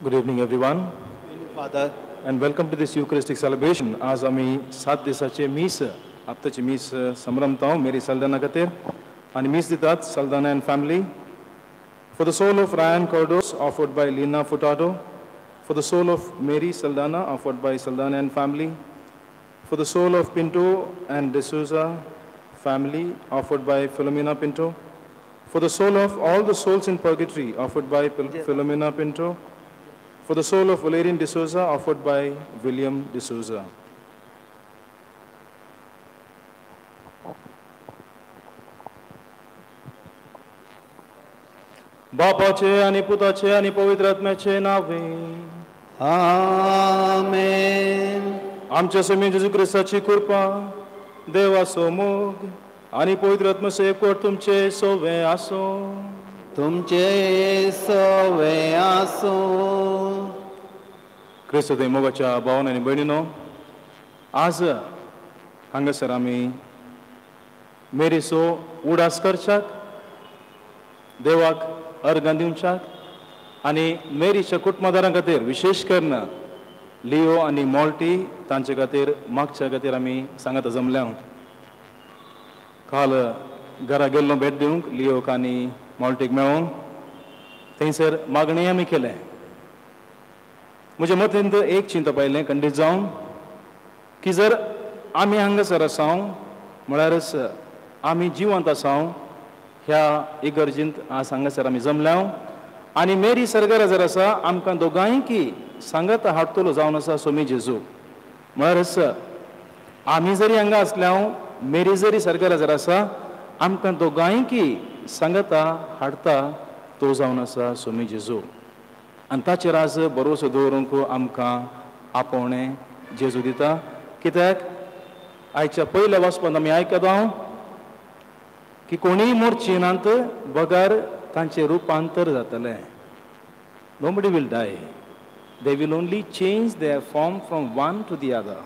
Good evening, everyone. Good evening, Father. And welcome to this Eucharistic celebration. आज आम्ही 7 दिवसाचे मीस हप्त्याची मीस संभ्रमता मेरी सल्दाना खातीर आणि मीस दितात Saldana and family. For the soul of Ryan Cordos, offered by Lina Furtado. For the soul of Mary Saldana, offered by Saldana and family. For the soul of Pinto and D'Souza family, offered by Philomena Pinto. For the soul of all the souls in purgatory, offered by Philomena Pinto. For the soul of Valerian D'Souza, offered by William D'Souza. बापाचे आणि पुताचे आणि पवित्र आत्म्याचे नावे आमेन. आमच्या स्वामी जेजू ख्रिस्ताची कृपा देवाचो मोग आणि पवित्र आत्म्याचे एकवट तुमचे सोवे आसो. तुमचे सवे आसो. क्रिस्त मोगाच्या भावान आनी भयणीनो, आज हांगासर आमी मेरीचो उडास करच्याक, देवाक अर्गां दिवच्याक आनी मेरीच्या कुटुंबदारां खातीर विशेष करून लिओ आनी मॉल्टी तांचे खातीर मागच्या खातीर आमी सांगता जमल्या. काल घरा गेल्लो भेट दिवंक लिओक आनी मॉल्टीक मेळोन थंयसर मागणी आमी केलें. म्हज्या मतींत एक चिंत पायलें खंडीत जावन की जर आमी हांगासर आसां म्हळ्यारच आमी जिवंत आसां ह्या इगर्जींत आज हांगासर आमी जमल्या आनी मेरी सरकारा जर आसा आमकां दोगांयकी सांगत हाडटलो जावन आसा सोमी जेजू. म्हळ्यारच आमी जरी हांगा आसल्या मेरी जरी सरकारा जर आसा आमकां दोगांयकी सांगता हाडटा तो जावन आसा सोमी जेजू. आनी ताचेर आज भरोसो दवरूंक आमकां आपोवणें जेजू दिता. कित्याक आयच्या पयल्या वचपांत आमी आयकत हांव की कोणीय मोरचिनांत बगार तांचें रुपांतर जातलें. Nobody will die. They will only change their form from one to the other.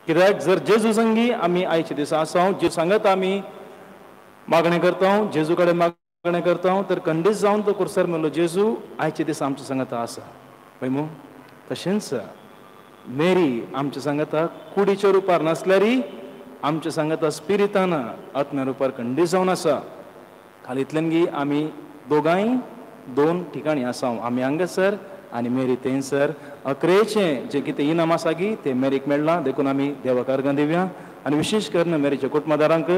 कित्याक जर जेजू संगी आमी आयचे दिसा आसा जे सांगत आमी मागणें करता जेजू कडेन मागणें करता तर खंडीत जावन तो कुर्सार मेलो जेजू आयचे दिसा आमच्या सांगता आसा पळय मू. तशेंच मेरी आमच्या सांगता कुडीच्या रुपार नासल्यारी आमच्या सांगता स्पिरितान आत्म्या रुपार खंडीत जावन आसा. खाली इतल्यान की आमी दोगांय दोन ठिकाणी आसा. आमी हांगासर आनी मेरी थंयसर. अकरेचें जे कितें इनाम आसा की तें मेरीक मेळ्ळां देखून आमी देवाक अर्गां दिवया. आनी विशेष करून मेरीच्या कुटुंबदारांक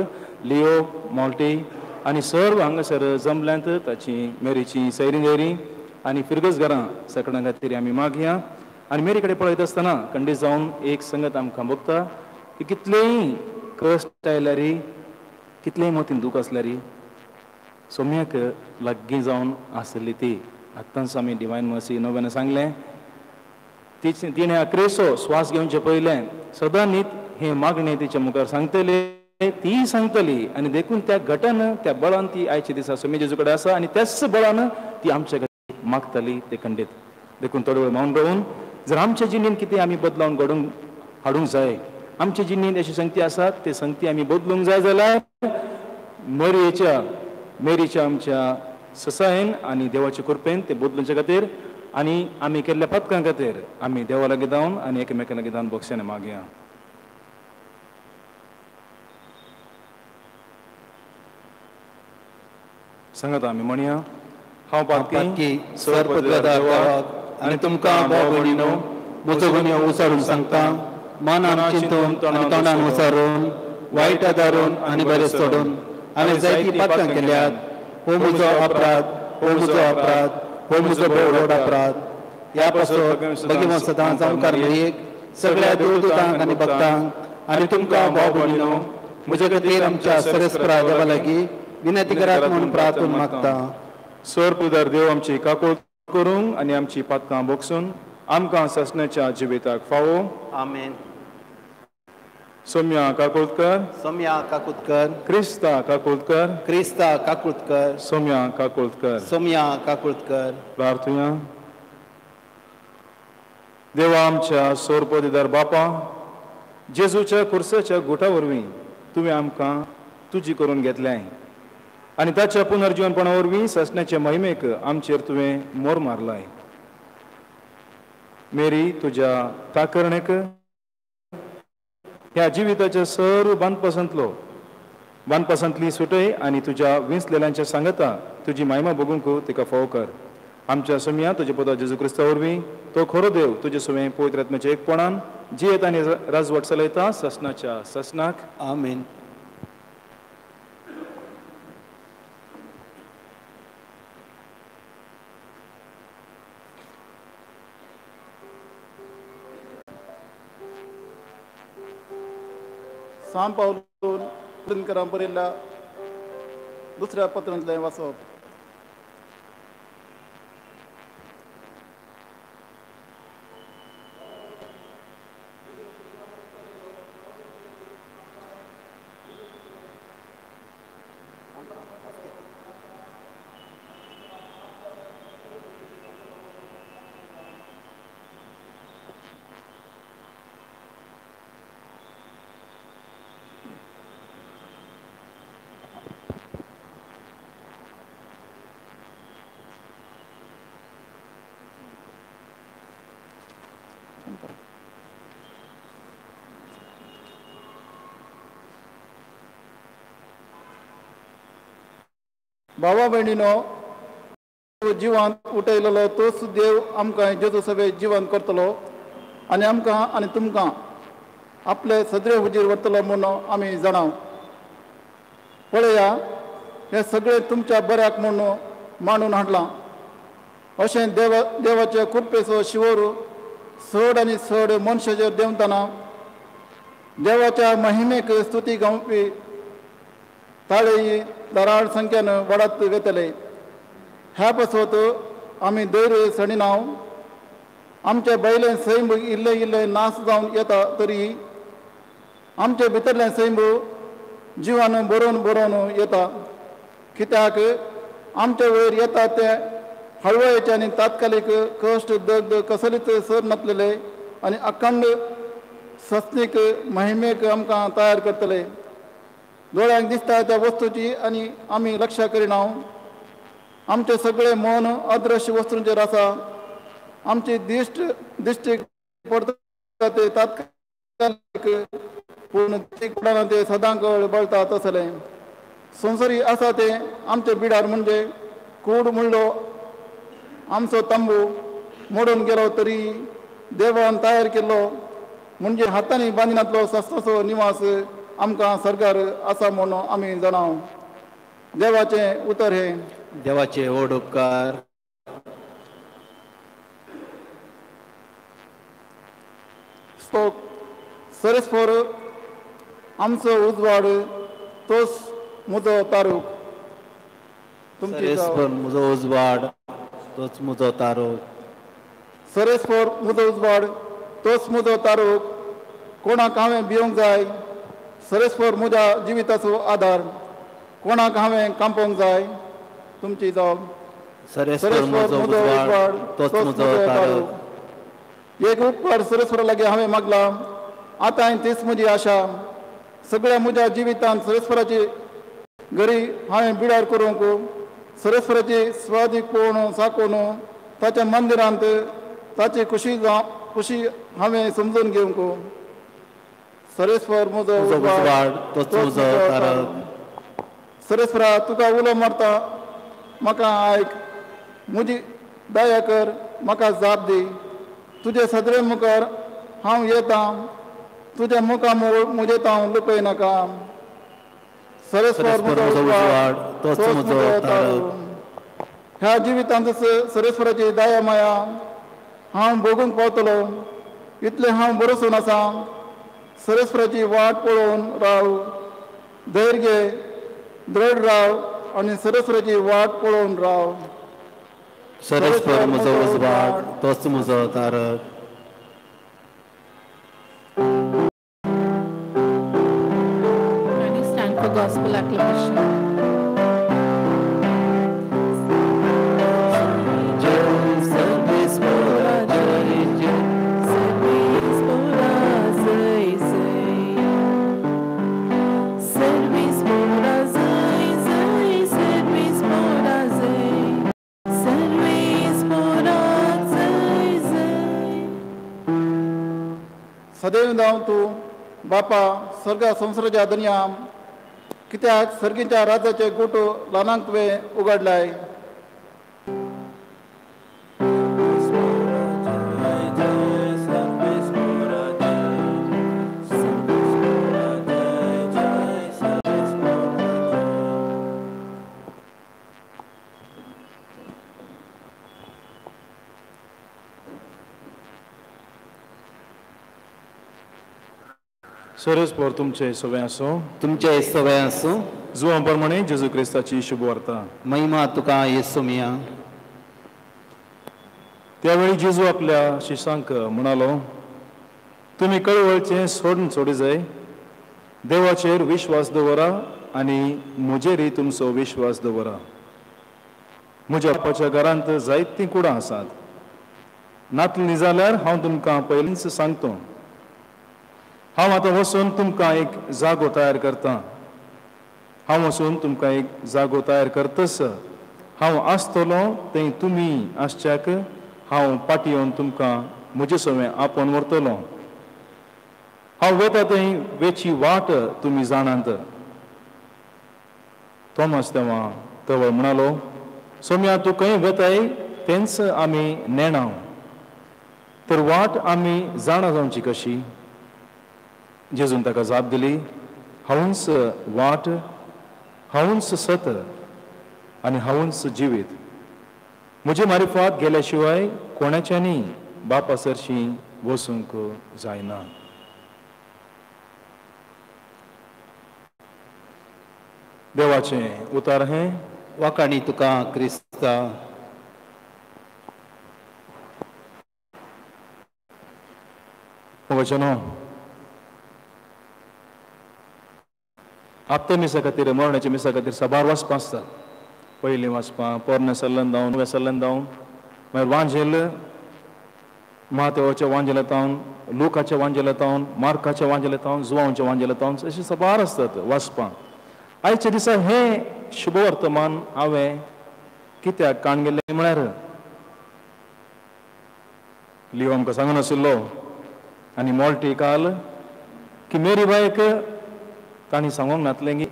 लिओ मॉल्टी आनी सर्व हांगासर जमल्यांत ताची मेरीची सैरी आनी फिरगस घरां सगळ्यां खातीर आमी मागया. आनी मेरी कडेन पळयत आसतना खंडीत जावन एक संगत आमकां भोगता की कितलेंय कश्ट आयल्यारी कितलेंय मोतीन दूख आसल्यारी सोम्याक लागीं जावन आसली ती. आतांच आमी डिवायन मर्सी नव्यान सांगलें तिणें अकरेसो स्वास घेवचे पयलें सदां न्हीद हें मागणें तिच्या मुखार सांगतले ती सांगतली आनी देखून त्या गटान त्या बळान ती आयचे दिसा सोमी जेजू कडेन आसा आनी त्याच बळान ती आमच्या खातीर मागतली ते खंडीत. देखून थोडे वेळ मावन रावून जर आमच्या जिणेंत कितें आमी बदलावन घडोवंक हाडूंक जाय आमच्या जिणेंत अशी संगती आसात ते संगती आमी बदलूंक जाय जाल्यार मेरीच्या आमच्या ससायेन आनी देवाच्या कृपेन ते बदलूंचे खातीर आनी आमी केल्ल्या पथकां खातीर आमी देवा लागीं जावन आनी एकामेका लागीं जावन बक्षाने मागया. सांगात आमी म्हणया हांव पातकी पातकी सर पदवेदार देवाक आनी तुमकां भाव भयणीनो म्हजो गुन्यांव उसारून सांगता मनान चिंतून आनी तोंडान उसारून वायट आदारून आनी बरें सोडून हांवें जायती पातकां केल्यात हो म्हजो अपराध हो म्हजो अपराध हो म्हजो व्हड अपराध ह्या पासत भगवान सदांच आमकां मेळयेक सगळ्या देवदूतांक आनी भक्तांक आनी तुमकां भाव भयणीनो म्हजे खातीर आमच्या सरस्परा देवा लागीं विनंती करात म्हणून प्रार्थून मागता. सर पुदार देव आमची काकूळ करूंक आनी आमची पातकां बोगसून आमकां ससण्याच्या जिविताक फावो. आमेन. सौम्या काकुळकर, सौम्या काकुळकर, क्रिस्ता काकुळकर, क्रिस्ता काकुळकर, सौम्या काकुळकर, सौम्या काकुळकर. प्रार्थुया. देवा आमच्या सौर पदवीदार बापा, जेजूच्या खुर्साच्या गुटा वरवीं तुवें आमकां तुजी करून घेतल्याय आनी ताच्या पुनर्जीवनपणा वरवीं ससण्याचे महिमेक आमचेर तुवें मोर मारलाय. मेरी तुज्या ताकरणेक ह्या जिविताच्या सर्व बांदपसंतली सुटय आनी तुज्या विंसलेल्यांच्या सांगता तुजी महिमा बगूंक तिका फावो कर. आमच्या सौम्या तुजे पुता जेजू क्रिस्ता वरवीं तो खरो देव तुजे सुवें पवित्र आत्म्याच्या एकपणान जियेत आनी राजवट चलयता ससनाच्या ससनाक. आमेन. सांब पावलून पुरणकरां बरयल्ल्या दुसऱ्या पत्रांतलें वाचप. भावा भयणीनो, जिवांत उठयलेलो तोच देव आमकां जेजू सवे जिवंत करतलो आनी आमकां आनी तुमकां आपले सदरे हुजीर व्हरतलो म्हणून आमी जाणाव. पळया, हे सगळे तुमच्या बऱ्याक म्हणून मांडून हाडलां. अशें देवाचे कृपेचो शिवर चड आनी चड मनशाचेर देंवतना देवाच्या महिमेक स्तुती गावपी ताळे दराड संख्येन वाडत वेतले. ह्या पासत आमी दैर सणिनाव. आमचे बैलें सैम इल्लें इल्लें नास जावन येता तरी आमचे भितरलें सैम जिवान बरोवन बरोवन येता. कित्याक आमचे वयर येता ते हळवळेचे आनी तात्कालीक कश्ट दगद कसलीच सर नासलेले आनी अखंड सस्नीक महिमेक आमकां तयार करतले. दोळ्यांक दिसता त्या वस्तूची आनी आमी लक्ष करिना. आमचे सगळे मन अदृश्य वस्तूंचेर आसा. आमची दिश्टी पडटा ते तात्कालीक पूण ते सदांच बळटा तसले. संवसारी आसा ते आमचे बिडार म्हणजे कूड म्हणलो आमचो तंबू मोडून गेलो तरी देवान तयार केल्लो म्हणजे हातांनी बांदिनातलो सस्तसो निवास आमकां सरकार आसा म्हणून आमी जाणाव. देवाचें उतर हे. देवाचे व्हड उपकार. सरस्पर आमचो उजवाड तोच म्हजो तारूक. सरस्पर म्हजो उजवाड तोच म्हजो तारूक. सरस्पर म्हजो उजवाड तोच म्हजो तारूक. कोणाक हांवें भिवंक जाय. सरस्पर म्हज्या जिविताचो आधार. कोणाक हांवें कांपोवंक जाय. तुमची जाप. सरस्पर म्हजो उजवाड तोच म्हजो तारूक. एक उपकार सरस्वरा लागीं हांवें मागला. आतां तीच म्हजी आशा. सगळ्या म्हज्या जिवितांत सरस्वराची घरी हांवें बिडार करूंक सरस्वराची स्वादीक पळोवन साकोवन ताच्या मंदिरांत ताची खुशी हांवें समजून घेवंक. सरस्वर म्हजो उजवाड तोच म्हजो तारूक. सरस्वरा तुका उलो मारता म्हाका आयक. म्हजी दया कर म्हाका जाप दी तुजे सदरे मुखार हांव येता तुज्या मुखा मुजेत हांव लुपय नाका सरस्वर म्हजो उजवाड तोच म्हजो ताळो ह्या जिवितांत सरस्वराची दया माया हांव भोगूंक पावतलो इतलें हांव बरोसून आसा सरस्वराची वाट पळोवन राव धैर्य घे दृढ राव आनी सरस्वराची वाट पळोवन राव सरस्वर म्हजो उजवाड तोच म्हजो तारक Gospel acclamation. सदैव जावं तूं बापा सर्गा संवसाराच्या दुनिया कित्याक सर्गीच्या राज्याचे गोटो ल्हानांक तुवें उगडलाय सरस्पर तुमचे सवय असो तुमचे सवय आसूं जुवा प्रमाणे जेजू क्रिस्ताची शुभ वार्ता महिमा तुका येसू मिया त्यावेळी जेजू आपल्या शिष्यांक म्हणालो तुम्ही कळवळचे सोडी जाय देवाचेर विश्वास दवरा आनी म्हजेरय तुमचो विश्वास दवरा म्हज्या बापाच्या घरांत जायतीं कुडां आसात नातली जाल्यार हांव तुमकां पयलींच सांगतो हांव आतां वचून तुमकां एक जागो तयार करतां हांव वचून तुमकां एक जागो तयार करतस हांव आसतलों थंय तुमी आसच्याक हांव पाटी येवन तुमकां म्हजे सवें आपोवन व्हरतलों हांव वता थंय वेची वाट तुमी जाणात तोमास तेव्हा तवळ म्हणालो सोम्या तूं खंय वताय तेंच आमी नेणाव तर वाट आमी जाणा जावची कशी जेजून ताका जाप दिली हांवूच वाट हांवूच सत आनी हांवूच जिवीत म्हजे मारिफात गेल्या शिवाय कोणाच्यानी बापा सरशी वचूंक जायना देवाचें उतार हें वाकाणी तुका क्रिस्ता वचनो आपते मिसा खातीर मरणाच्या मिसा खातीर साबार वाचपां आसतात पयलीं वाचपां पोरने सल्लन जावन नुवें सल्लन जावन मागीर वांजेल महादेवाचें वांजेल येतावन लुकाचें वांजेल येतावन मार्काचें वांजेल येतावन जुवांचें वांजेल येतावन अशें साबार आसतात वाचपां आयच्या दिसा हें शुभ वर्तमान हांवें कित्याक काण गेल्लें म्हळ्यार लिओ आमकां सांगून आशिल्लो आनी मोल्टी काल की मेरी बायक तांणी सांगूंक नासलें की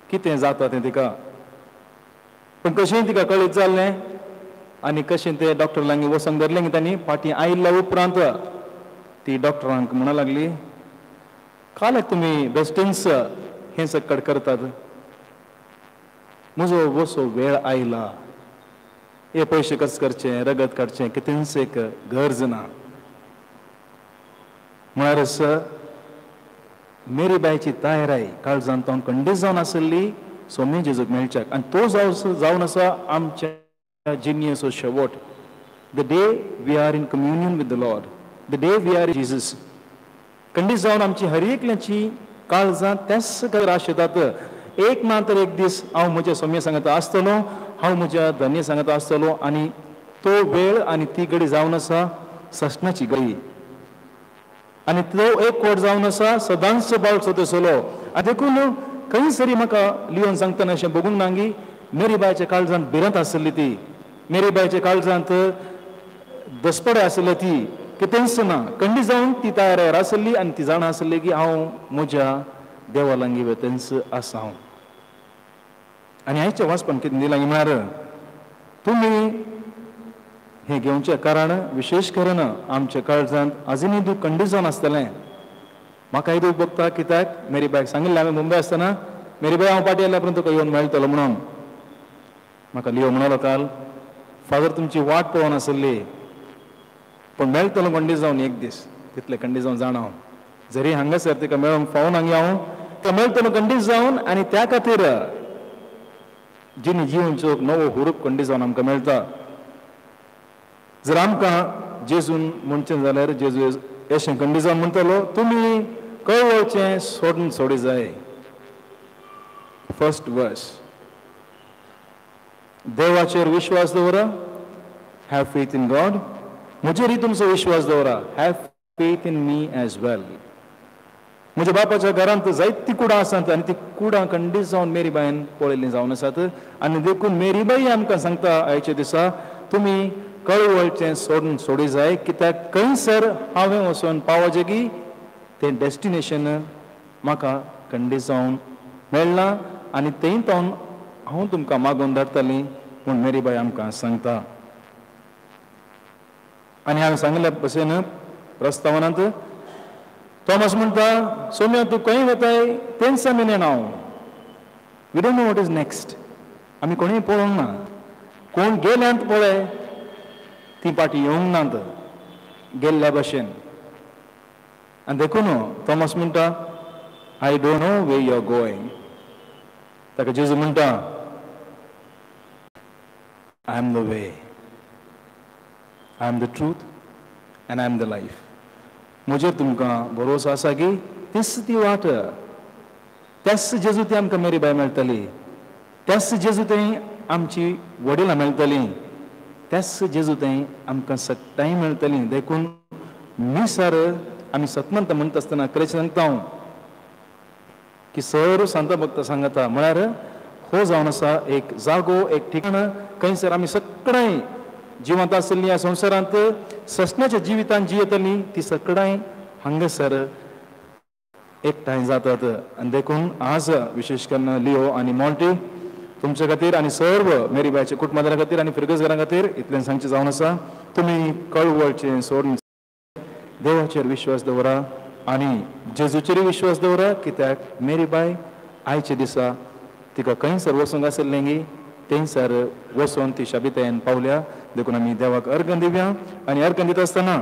कितें जाता तें तिका पण कशें तिका कळीत जाल्लें आनी कशें तें डॉक्टर लागीं वचोंक धरलें की तांणी फाटीं आयिल्ल्या उपरांत ती डॉक्टरांक म्हणूंक लागली काल्याक तुमी बेस्टिन्स हें सकट करतात म्हजो वचो वेळ आयला हे पयशे खर्च करचे रगत काडचें कितेंच एक गरज ना म्हळ्यार मेरी बायची तयाराय काळजांत तो खंडीत जावन आसली सोमी जेजूक मेळच्याक आनी तो जावन आसा आमच्या जिनियेचो शेवट the day we are in communion with the lord the day we are Jesus खंडीत जावन आमची हर एकल्याची काळजां तेच खातीर आशेतात एक ना तर एक दीस हांव म्हज्या सोम्या सांगत आसतलो हांव म्हज्या धन्य सांगत आसतलो आनी तो वेळ आनी ती घडी जावन आसा ससनाची घडी आनी तो एक कोट जावन आसा सदांच बाळचो तेसलो आनी देखून खंय सरी म्हाका लिओन सांगतना अशें बगूंक नांगी मेरी बायच्या काळजांत भिरत आसली ती मेरी बायच्या काळजांत दसपडे आसली ती कितेंच ना खंडी जावन ती तयार आसली आनी ती जाणा आसली की हांव म्हज्या देवा लागीं वेतेंच आसा हांव आनी आयच्या वाचपान कितें दिलां म्हळ्यार तुमी हे घेवचें कारण विशेष करून आमच्या काळजांत आजुनूय दूख खंडीत जावन आसतलें. म्हाकाय दूख भोगता, कित्याक मेरी बायक सांगिल्लें हांवें मुंबय आसतना, मेरी बाय हांव पाटी येयल्या तुका येवन मेळटलो म्हणून. म्हाका लियो म्हणलो काल, फादर तुमची वाट पळोवन आसली, पण मेळटलो खंडीत जावन एक दीस. तितलें खंडीत जावन जाणा हांव. जरी हांगासर तिका मेळोंक फावून हांगा हांव, तो मेळटलो खंडीत जावन, आनी त्या खातीर जिणी जिवनचो नवो हुरूप खंडीत जावन आमकां मेळटा. जर आमकां जेजून म्हणचें जाल्यार जेजू अशें खंडीत जावन म्हणटलो, तुमी कळवळचें सोडून सोडी जाय. फर्स्ट वर्स, देवाचेर विश्वास दवरा, हॅव फेथ इन गॉड. म्हजेरय तुमचो विश्वास दवरा, have faith in me as well. म्हज्या बापाच्या घरांत जायतीं कुडां आसात, आनी ती कुडां खंडीत जावन मेरी बायन पळयल्लीं जावन आसात. आनी देखून मेरी बाई आमकां सांगता आयच्या दिसा, तुमी कळवळचें सोडून सोडी जाय, कित्याक खंयसर हांवें वचून पावचेगी तें डेस्टिनेशन म्हाका खंडीत जावन मेळना, आनी तें पावन हांव तुमकां मागून धाडटलीं म्हूण मेरी बाई आमकां सांगता. आनी हांवें सांगल्या भशेन प्रस्तावनांत थॉमस म्हणटा, सोम्या तूं खंय वताय तेंच आमी नेणाव. We don't know what is next. आमी कोणूय पळोवंक ना. कोण गेल्यांत पळय ती पाटी येवंक नात गेल्ल्या भशेन. आनी देखून थॉमस म्हणटा, I don't know where you are going. ताका जेजू म्हणटा, I am the way, I am the truth, and I am the life. म्हजेर तुमकां भरोसा आसा की तीच ती वाट, तेच जेजू ती आमकां मेरी बाय मेळटली, तेच जेजू थंय आमची वडिलां मेळटलीं, तेच जेजू थंय आमकां सगटाय मेळटलीं. देखून मी सर आमी सतमंत म्हणटा आसतना खरेंच सांगता हांव की सर सांता भक्त सांगता म्हळ्यार हो जावन आसा एक जागो, एक ठिकाण, खंयसर आमी सगळांय जिवंत आसली ह्या संवसारांत ससण्याच्या जिवितान जियेतलीं ती सगळांय हांगासर एकठांय जातात. आनी देखून आज विशेश करून लिओ आनी मॉन्टी तुमचे खातीर आनी सर्व मेरी बायच्या कुटुंबादारा खातीर आनी फिरगस घरां खातीर इतलें सांगचें जावन आसा, तुमी कळवळचें सोडून देवाचेर विश्वास दवरा आनी जेजूचेर विश्वास दवरा, कित्याक मेरी बाय आयच्या दिसा तिका खंयसर वचूंक आसलें थंयसर वचून ती शाबितायेन पावल्या. देखून आमी देवाक अर्घ दिवया. आनी अर्घ दिता आसतना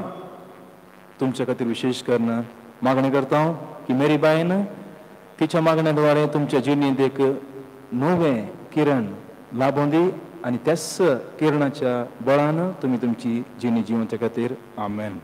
तुमचे खातीर विशेश करून मागणी करता की मेरी बायन तिच्या मागण्या द्वारे तुमच्या जिणेंत एक नवें किरण लाबोवन दी, आनी त्याच किरणाच्या बळान तुमी तुमची जिणी जिवोवच्या खातीर आमेन.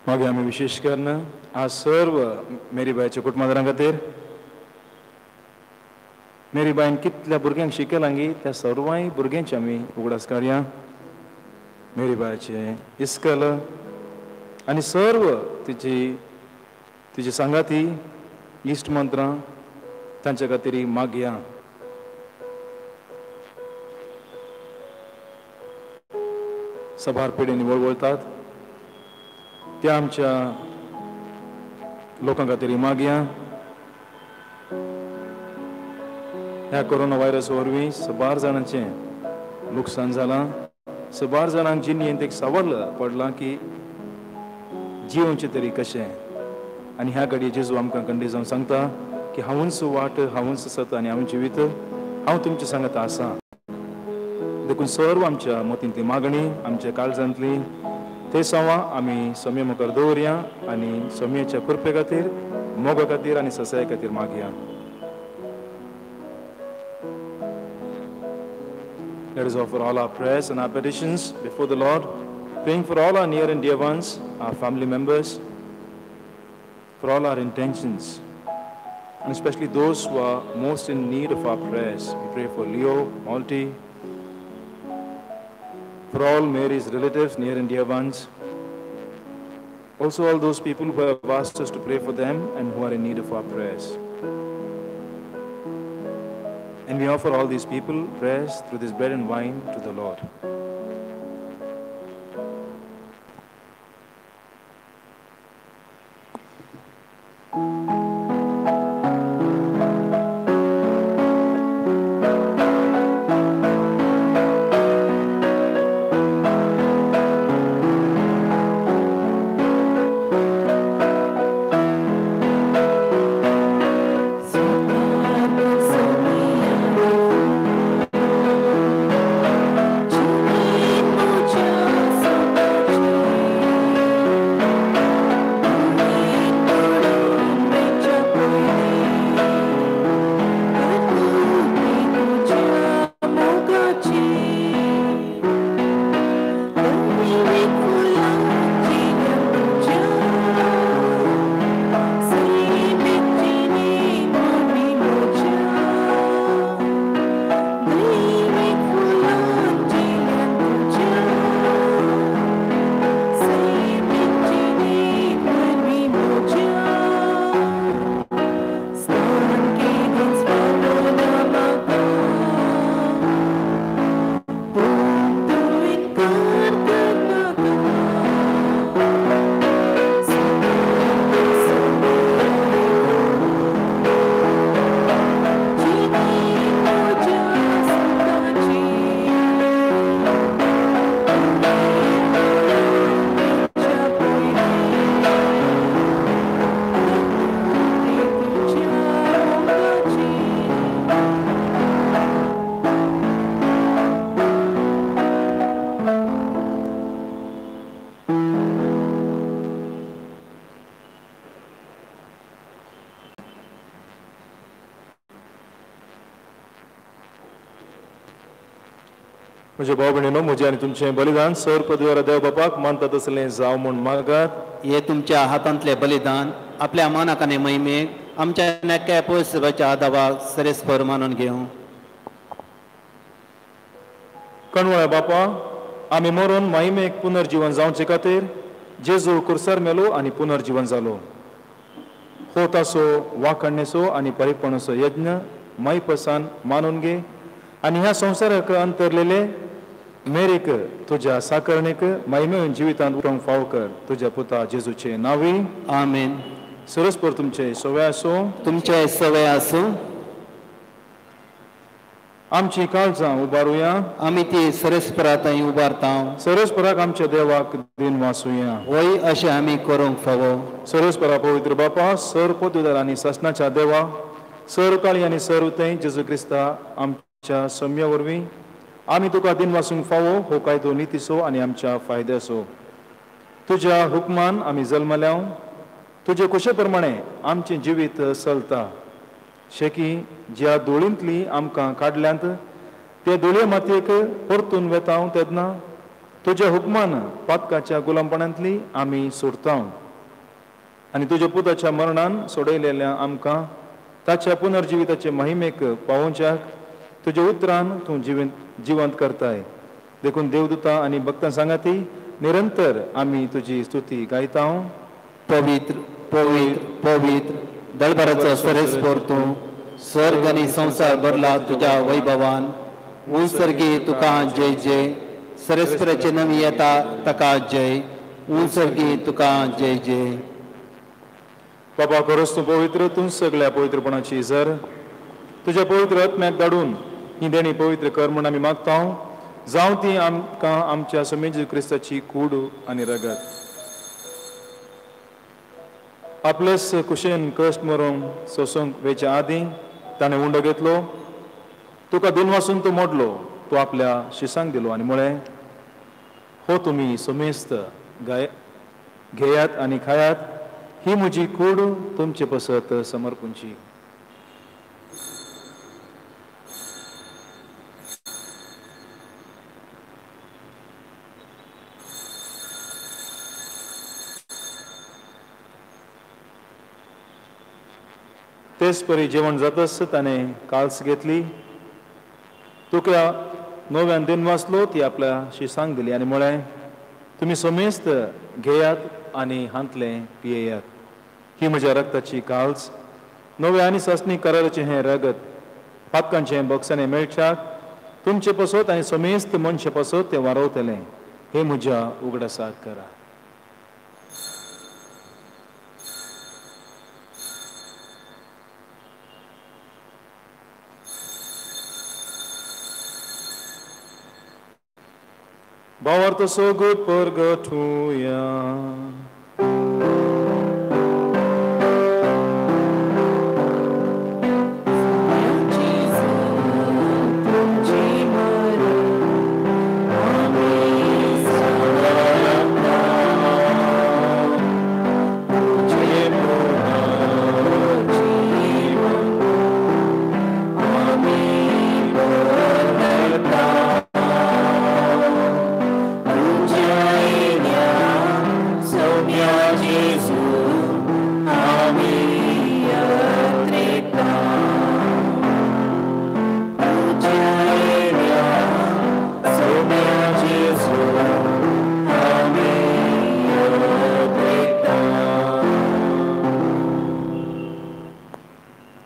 मागीर आमी विशेष करून आज सर्व मेरी बायच्या कुटुंबादारां खातीर मेरी बायन कितल्या भुरग्यांक शिकयलां त्या सर्वांय भुरग्यांची आमी उगडास काडया. मेरी बायचे इस्कल आनी सर्व तिची सांगाती इश्ट मंत्रां तांच्या खातीर मागया. सभार पिढींनी वळवळतात त्या आमच्या लोकां खातीर मागया. ह्या कोरोना व्हायरस वरवीं सबार जाणांचें लुकसाण जालां. सबार जाणांक जिणेंत एक सवाल पडलां की जिवोवचें तरी कशें. आनी ह्या घडये जेजू आमकां खंडीत जावन सांगता की हांवूच वाट, हांवूच सत आनी हांव जिवीत, हांव तुमचे सांगता आसा. देखून सर्व आमच्या मतीन ती मागणी आमच्या काळजांतली ते सवा आमी सोम्या मुखार दवरया आनी सोम्याच्या कृपे खातीर, मोगा खातीर आनी ससाय खातीर मागया. Let us offer all our prayers and our petitions before the Lord, praying for all our near and dear ones, our family members, for all our intentions, and especially those who are most in need of our prayers. We pray for Leo, Malti, for all Mary's relatives, near and dear ones. Also all those people who have asked us to pray for them and who are in need of our prayers. And we offer all these people prayers through this bread and wine to the Lord. म्हजे भाव भयणीनो, म्हजें आनी तुमचें बलिदान sir पदवीवर देव बापाक मानता तसलें जावं म्हूण मागात. हे तुमच्या हातांतले बलिदान आपल्या मनाक आनी महिमेक आमच्या नेक्या पयसुराच्या आदावाक सरेस्पर मानून घेवं. कणवळ्या बापा, आमी मरून महिमेक पुनर्जीवन जावचे खातीर जेजू कुर्सार मेलो आनी पुनर्जीवन जालो. होतासो वाखणणेचो आनी परिपणाचो यज्ञ मैपसान मानून घे आनी ह्या संवसाराक अंतरलेले मेरीक तुज्या साकरणेक महिमेन जिवितांत उठोवंक फाव कर. तुज्या पुता जेजूचे नावी. आमेन. सरस्पर तुमचे सवय आसूं. तुमचे सवय आसूं. आमची काळजां उबारुया. आमी ती सरस्परांतय उबारता. सरस्पराक आमच्या देवाक दिन वासुया. होय अशें आमी करूंक फावो. सरस्परा पवित्र बापा, सर पदवीदार आनी ससनाच्या देवा, सर काळी आनी सर उतें जेजू क्रिस्ता आमच्या सम्या वरवीं आमी तुका दिन वासूंक फावो. हो कायदो नितीचो आनी आमच्या फायद्याचो. तुज्या हुकमान आमी जल्मल्या. तुजे कुशे प्रमाणे आमचें जिवीत चलता. शेकी ज्या दोळींतली आमकां काडल्यांत ते दोळये मातयेक परतून वेता तेन्ना तुज्या हुकमान पातकाच्या गुलामपणांतली आमी सुटता. आनी तुज्या पुताच्या मरणान सोडयलेल्या आमकां ताच्या पुनर्जिविताचे महिमेक पावोवच्याक तुज्या उतरान तूं जिवंत करताय. देखून देवदूतां आनी भक्तां सांगाती निरंतर आमी तुजी स्तुती गायता. पवित्र पवित्र पवित्र दळभराचो सरेस्पर तूं, स्वर्ग आनी संवसार भरला तुज्या वैभवान. उंसर्गी तुका जय जय. सरेस्पराचे नवी येता ताका जय. उंसर्गी तुका जय जय. बाबा, खरोच तूं पवित्र. तूं सगळ्या पवित्रपणाची झर. तुज्या पवित्र आत्म्याक धाडून ही देणी पवित्र कर म्हूण आमी मागता. जावं ती आमकां आमच्या समे जेजू क्रिस्ताची कूड आनी रगत. आपलेच कुशेन कश्ट मरूंक सोसूंक वेच्या आदीं ताणें उंडो घेतलो. तुका दिन वासून तो मोडलो. तो आपल्या शिसांक दिलो आनी म्हळें, हो तुमी समेस्त घेयात आनी खायात. ही म्हजी कूड तुमचे पसत समर्पूंची. तेच परी जेवण जातच ताणें काल्स घेतली. तुका नव्यान दिन वाचलो ती आपल्या शिसांक दिली आनी म्हळें, तुमी समेस्त घेयात आनी हांतलें पियेयात. ही म्हज्या रक्ताची काल्स, नव्या आनी ससनी कराराचें हें रगत पातकांचें बक्षांनी मेळच्याक तुमचे पसत आनी समेस्त मनशे पसत तें वारवतलें. हे म्हज्या उगडासाक करा. भावार्थ सोगूत परगटुया.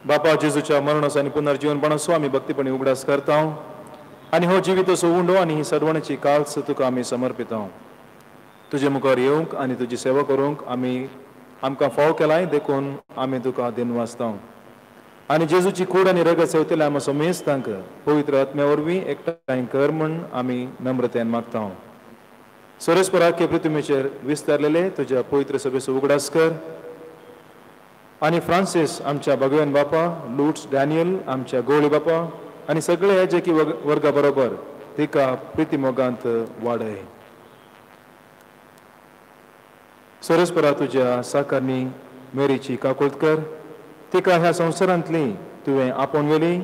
बापा जेजूच्या मरणाचो आनी पुनर्जीवनपणाचो आमी भक्तीपणी उगडास करता. आनी हो जिविताचो उंडो आनी ही सडवणाची काल्स तुका आमी समर्पिता. तुजे मुखार येवंक आनी तुजी सेवा करूंक आमकां फाव केलाय. देखून आमी तुका दिन वाचता. आनी जेजूची कूड आनी रगत सेवतले आमी समेस्तांक पवित्र आत्म्या वरवीं एकठांय कर म्हूण आमी नम्रतेन मागता. सरस्पराके पृथ्वीचेर विस्तारलेले तुज्या पवित्र सभेचो उगडास कर. आनी फ्रांसीस आमच्या भगवान बापा, लुट्स डॅनियल आमच्या गवळी बापा आनी सगळे याजकी वर्गा बरोबर तिका प्रिती मोगांत वाडय. सरस्परा तुज्या साकारणी मेरीची काकुळट कर. तिका ह्या संवसारांतली तुवें आपोवन वेली.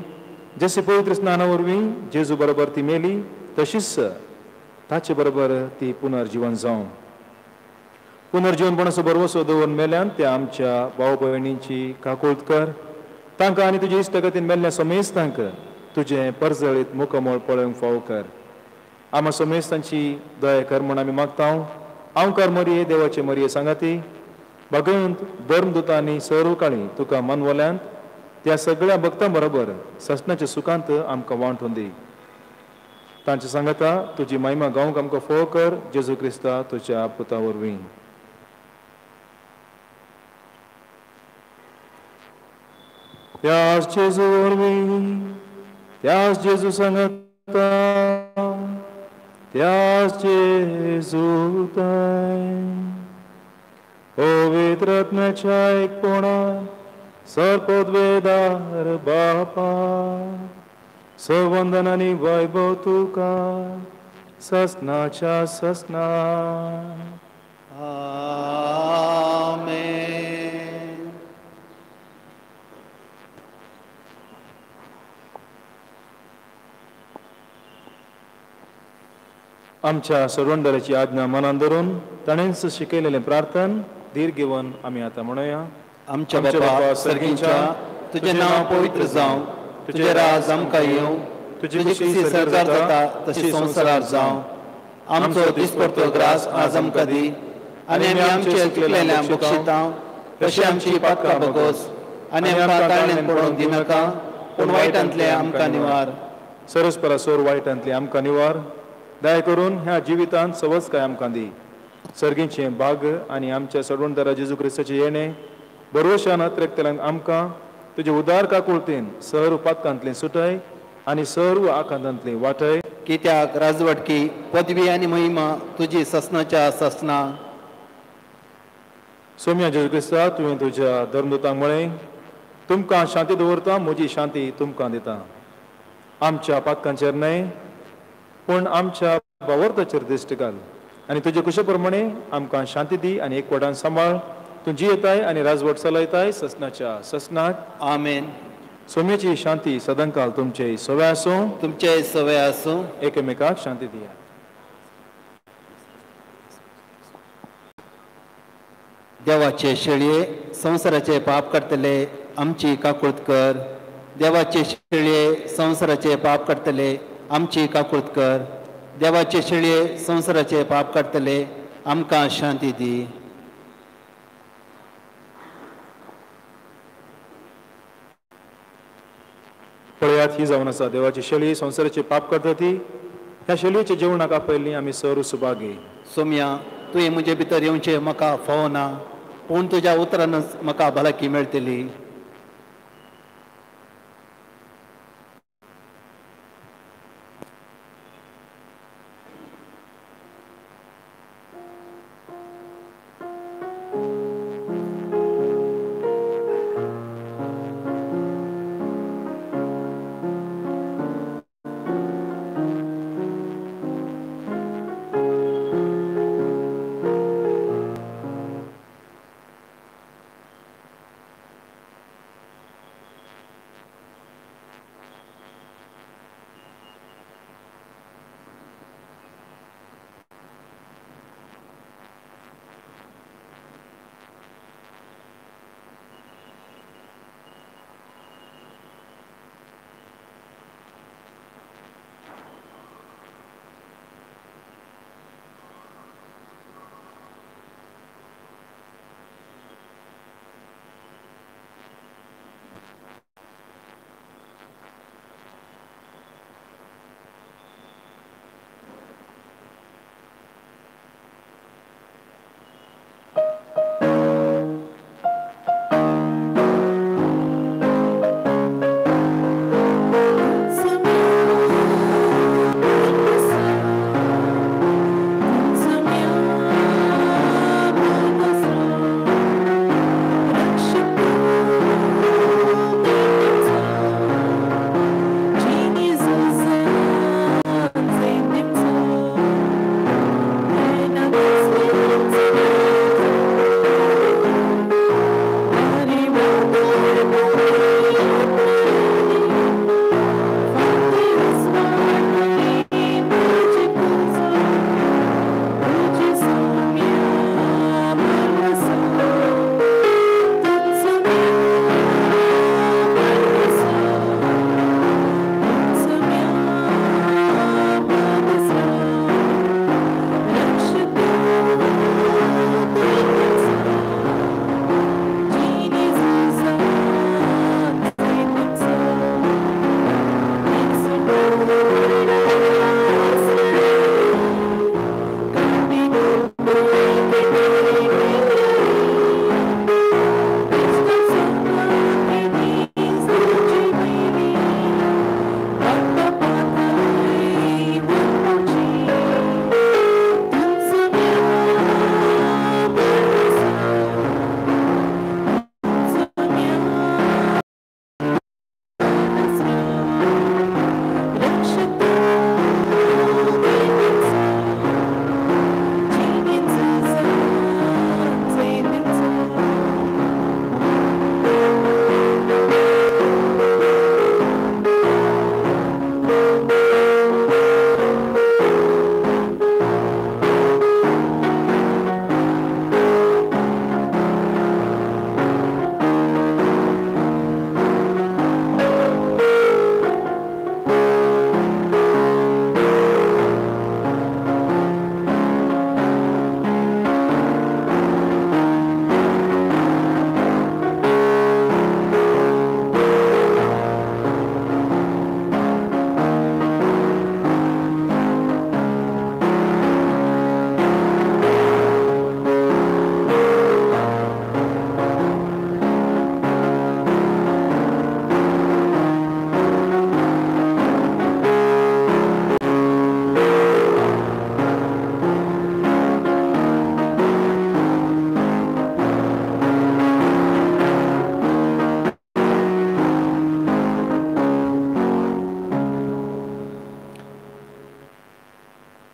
जशी पवित्र स्नाना वरवीं जेजू बरोबर ती मेली तशीच ताचे बरोबर ती पुनर्जीवन जावं. पुनर्जीवनपणाचो बरवसो दवरून मेल्यान त्या आमच्या भाव भयणींची काकुळट कर. तांकां आनी तुजे इश्टगतीन मेल्ल्या समेस्तांक तुजें परजळीत मुखमोळ पळोवंक फावो कर. आमा समेस्तांची दया कर म्हूण आमी मागतां. हांव कर मरिये देवाचे मरिये सांगाती भगवंत धर्मदुतांनी सर्व काळी तुका मानवल्यांत त्या सगळ्या भक्तां बरोबर ससनाच्या सुखांत आमकां वांटून दी. तांच्या सांगाता तुजी महिमा गावंक आमकां फोव कर. जेजू क्रिस्ता तुज्या पुता वरवीं. त्याच जेजू वरवीं त्याच जेजू सांगाता त्याच जेजू पवित्र आत्म्याच्या एकपणान सर्पोद्वेदार बापा सवंदन आनी वैभव तुका ससनाच्या ससना. आमेन. आमच्या सर्वंडराची आज्ञा मनान धरून ताणेंच शिकयलेलें प्रार्थन धीर घेवन आमी आतां म्हणुया. आमच्या बापा सर्गींच्या तुझे नांव पवित्र जावं. तुझे राज आमकां येवं. तुजी कशी सरकार जाता तशी संवसारार जावं. आमचो दिसपडटो ग्रास आज आमकां दी आनी आमी आमचे चुकलेल्यांक बक्षितां तशी आमची पातकां बगोस आनी आमकां ताळणेंत पडोवंक दिनाका पूण वायटांतले आमकां निवार. सरस्परासोर वायटांतली आमकां निवार. दया करून ह्या जिवितांत सवच काय आमकां दी. सर्गीचे भाग आनी आमच्या सडवणदारा जेजू क्रिस्ताचे येणे बरोवशान अत्रेकतल्यांक आमकां तुजे उदार काकुळतेन सर्व पातकांतले सुटय आनी सर्व आकांतांतले वाटय. कित्याक राजवटकी पदवी आनी महिमा तुजी ससनाच्या ससना. सोम्या जेजू क्रिस्ता तुवें तुज्या धर्मदूतांक म्हळें तुमकां शांती दवरता म्हजी शांती तुमकां दिता. आमच्या पातकांचेर न्हय पूण आमच्या भावार्थाचेर दिश्ट घाल आनी तुजे कुशे प्रमाणे आमकां शांती दी आनी एकवटान सांबाळ. तूं जियेताय आनी राजवट चलयताय ससनाच्या ससनाक. आमेन. सोम्याची शांती सदांकाल तुमचे सवय आसूं. तुमचे सवय आसूं. एकामेकाक शांती दिया. देवाचे शेळये संवसाराचे पाप करतले आमची काकुळट कर. देवाचे शेळये संवसाराचे पाप करतले आमची काकुळट कर. देवाचे शेळये संवसाराचे पाप करतले आमकां शांती दी. पळयात ही जावन आसा देवाची शेळी संवसाराचे पाप करता ती. ह्या शेळयेच्या जेवणाक आपयल्ली आमी सर्व सुभागी. सोम्या तुवें म्हजे भितर येवचें म्हाका फावो ना पूण तुज्या उतरानच म्हाका भलायकी मेळटली.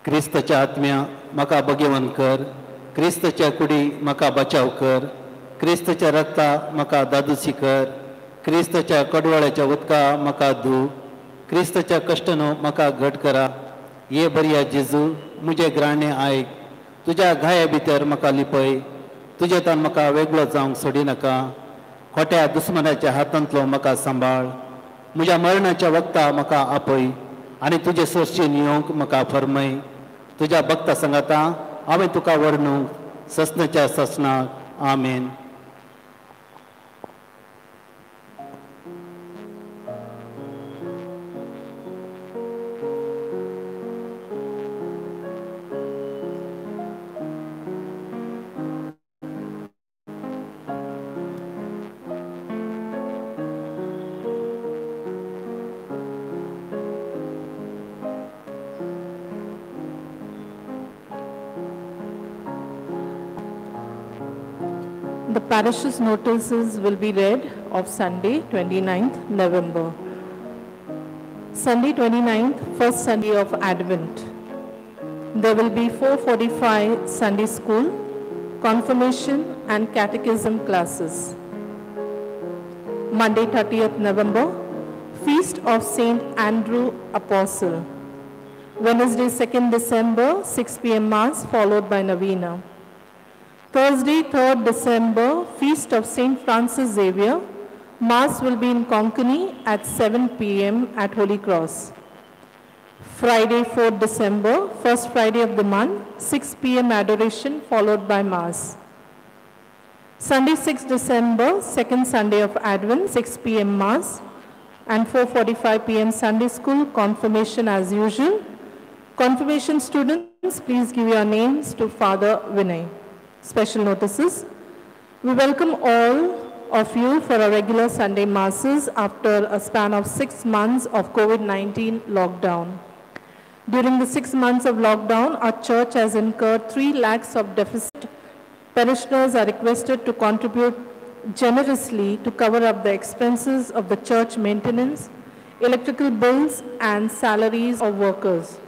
क्रिस्ताच्या आत्म्या म्हाका भगेवन कर, क्रिस्ताच्या कुडी म्हाका बचाव कर, क्रिस्ताच्या रक्ता म्हाका दादूसी कर, क्रिस्ताच्या कडवळ्याच्या उदका म्हाका धू, क्रिस्ताच्या कश्टनो म्हाका घट करा. ये बरिया जेजू मुझे ग्राणे आयक, तुज्या घाया भितर म्हाका लिपय, तुजेतान म्हाका वेगळो जावंक सोडी नाका. खोट्या दुस्मनाच्या हातांतलो म्हाका सांबाळ, म्हज्या मरणाच्या वक्ता म्हाका आपय आनी तुजे सोर्शीन येवंक म्हाका फरमय. तुज्या भक्ता सांगाता हांवें तुका वर्णूंक ससनाच्या ससनाक. आमेन. The parish's notices will be read of Sunday, 29th November. Sunday 29th, first Sunday of Advent. There will be 4:45 Sunday school, confirmation and catechism classes. Monday 30th November, Feast of Saint Andrew Apostle. Wednesday 2nd December, 6 p.m. Mass followed by Novena. Thursday 3rd December, Feast of Saint Francis Xavier. Mass will be in Konkani at 7 p.m. at Holy Cross. Friday 4th December, first Friday of the month, 6 p.m. adoration followed by Mass. Sunday 6th December, second Sunday of Advent, 6 p.m. Mass and 4:45 p.m. Sunday school, confirmation as usual. Confirmation students, please give your names to Father Vinay. Special notices. We welcome all of you for our regular Sunday Masses after a span of 6 months of COVID-19 lockdown. During the 6 months of lockdown, our church has incurred 3 lakhs of deficit. Parishioners are requested to contribute generously to cover up the expenses of the church maintenance, electrical bills, and salaries of workers.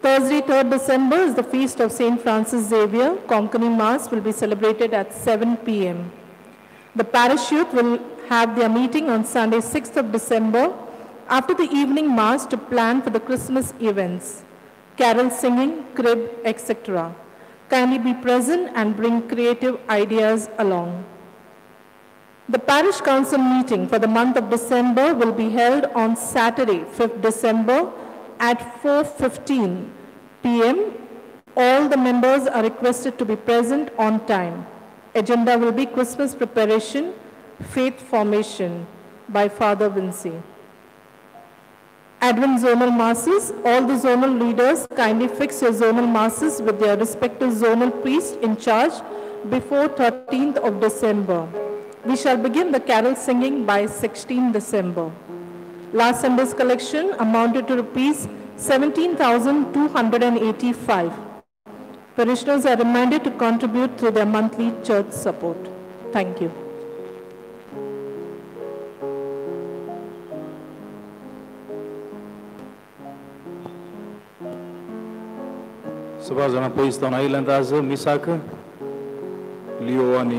Thursday, 3rd December is the Feast of Saint Francis Xavier. Konkani Mass will be celebrated at 7 p.m. The parish youth will have their meeting on Sunday, 6th of December, after the evening Mass to plan for the Christmas events, carol singing, crib, etc. Kindly be present and bring creative ideas along. The parish council meeting for the month of December will be held on Saturday, 5th December, at 4:15 p.m. All the members are requested to be present on time. Agenda will be Christmas preparation, faith formation by Father Vinci. Advent zonal masses. All the zonal leaders kindly fix your zonal masses with their respective zonal priests in charge before 13th of December. We shall begin the carol singing by 16th December. Last Sunday's collection amounted to rupees 17,285. Parishioners are reminded to contribute through their monthly church support. Thank you. Subhazana Poiston Island as Misak, Leo and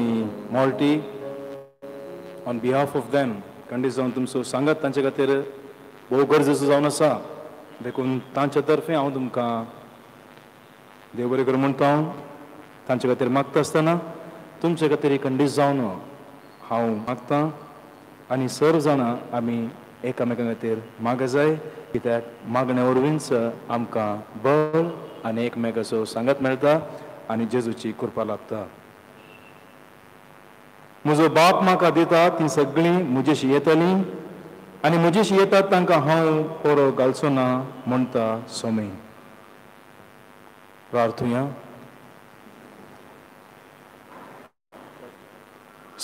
Malti. On behalf of them, condition तुमचो सांगात तांचे खातीर भोव गरजेचो जावन आसा. देखून तांचे तर्फे हांव तुमकां देव बरें कर म्हणटा. तांचे खातीर मागता आसतना तुमचे खातीर एक खंडीत जावन हांव मागतां आनी सर्व जाणां आमी एकामेकां खातीर माग जाय, कित्याक मागण्या वरवींच आमकां बळ आनी एकमेकाचो सांगात मेळटा आनी जेजूची कृपा लाभता. म्हजो बाप म्हाका दिता ती सगळीं म्हजेशी येतलीं आनी म्हजेशी येतात तांकां हांव पोरो घालचो ना म्हणटा सोमी. प्रार्थुया.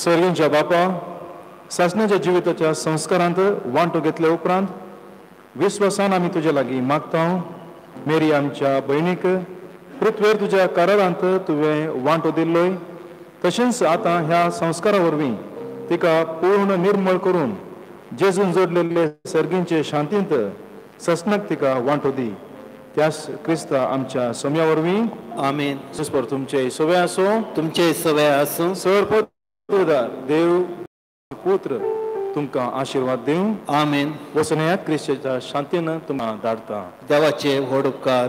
सर्गींच्या बापा, सासणाच्या जिविताच्या संस्कारांत वांटो घेतले उपरांत विश्वासान आमी तुजे लागीं मागता. मेरी आमच्या भयणीक पृथ्वेर तुज्या कारारांत तुवें वांटो दिल्लोय, तशेंच आतां ह्या संस्कारा वरवीं तिका पूर्ण निर्मळ करून जेजून जोडलेले सर्गींचे शांतींत ससनाक तिका वांटो दी. त्याच क्रिस्ता आमच्या सोम्या वरवीं आमेन. सुस्पर तुमचे सोवे आसो. तुमचे सवय आसूं. सर्वोदार देव पुत्र तुमकां आशीर्वाद दिवं. आमेन. वसण्यात क्रिस्ताच्या शांतीन तुमकां धाडटा. देवाचे व्हड उपकार.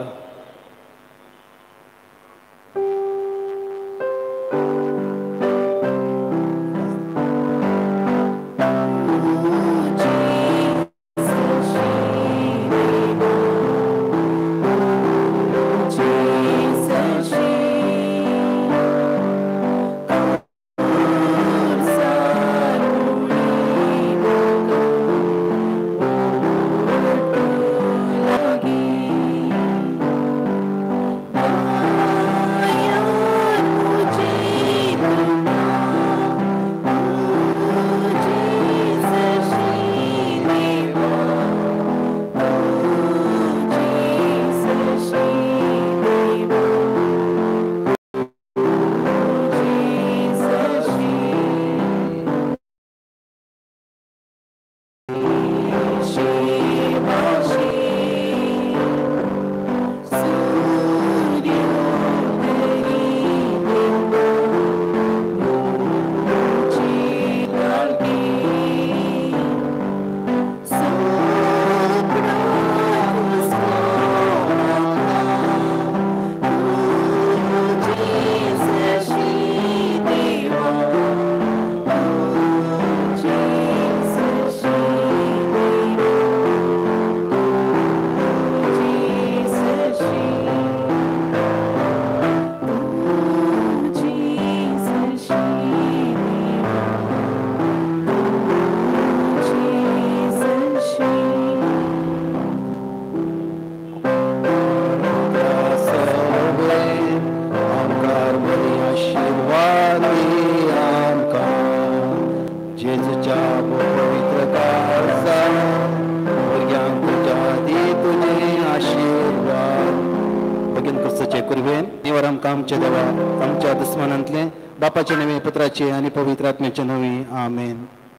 आमच्या देवा आमच्या दुस्मानांतले बापाचे नवे पुत्राचे आणि पवित्र आत्म्याचे नवे आमेन.